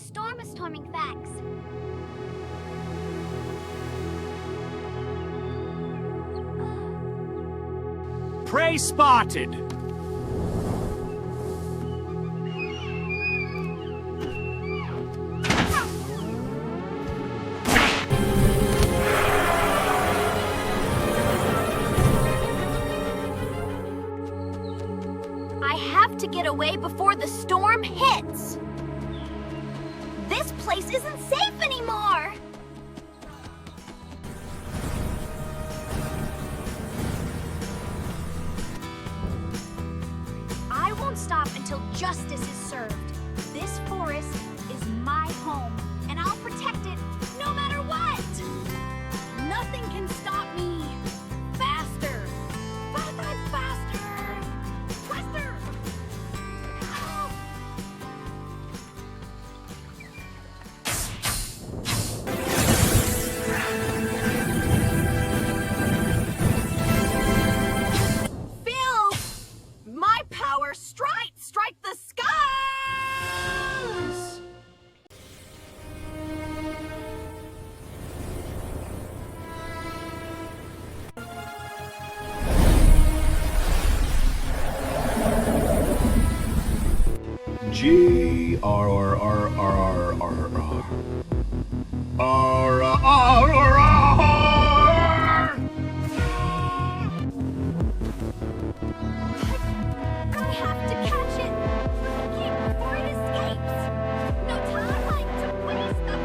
storm is storming facts. Prey spotted! I have to get away before the storm hits. This place isn't safe anymore. I won't stop until justice is served. This forest is my home, and I'll protect it no matter what. Nothing can stop me. Faster! Faster! Faster! Oh. Feel my power strike the skies! G R R R R R R R R R R. I have to catch it! Keep before it escapes! No time to waste the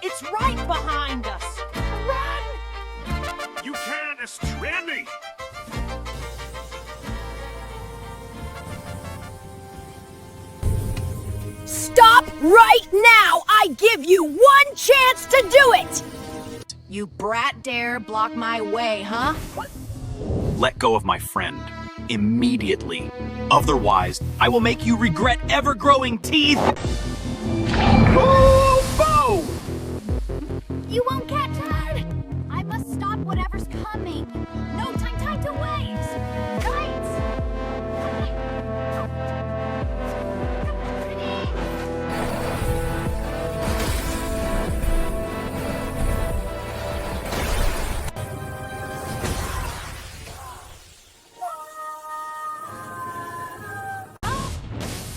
It's right behind us! Run! You can't strand me! Stop right now! I give you one chance to do it! You brat dare block my way, huh? Let go of my friend. Immediately. Otherwise, I will make you regret ever growing teeth! Bow! You won't catch her! I must stop whatever's coming. No time to waste. Right!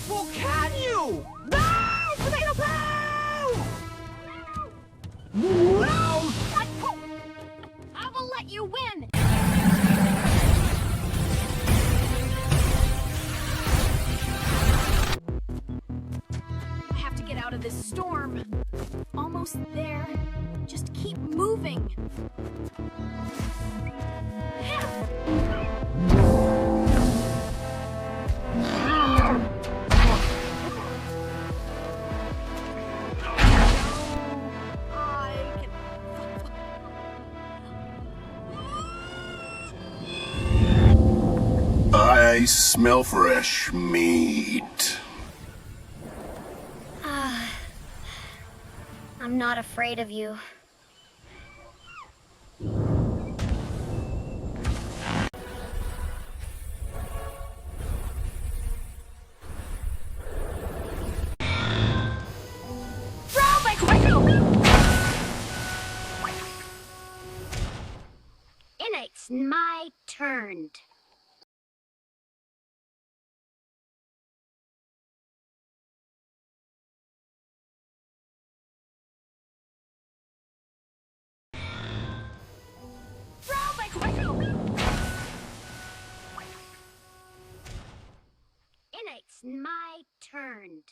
Well, can you? No! Potato pow! No! I will let you win! I have to get out of this storm. Almost there. Just keep moving. I smell fresh meat. I'm not afraid of you. And it's my turn. And it's my turn.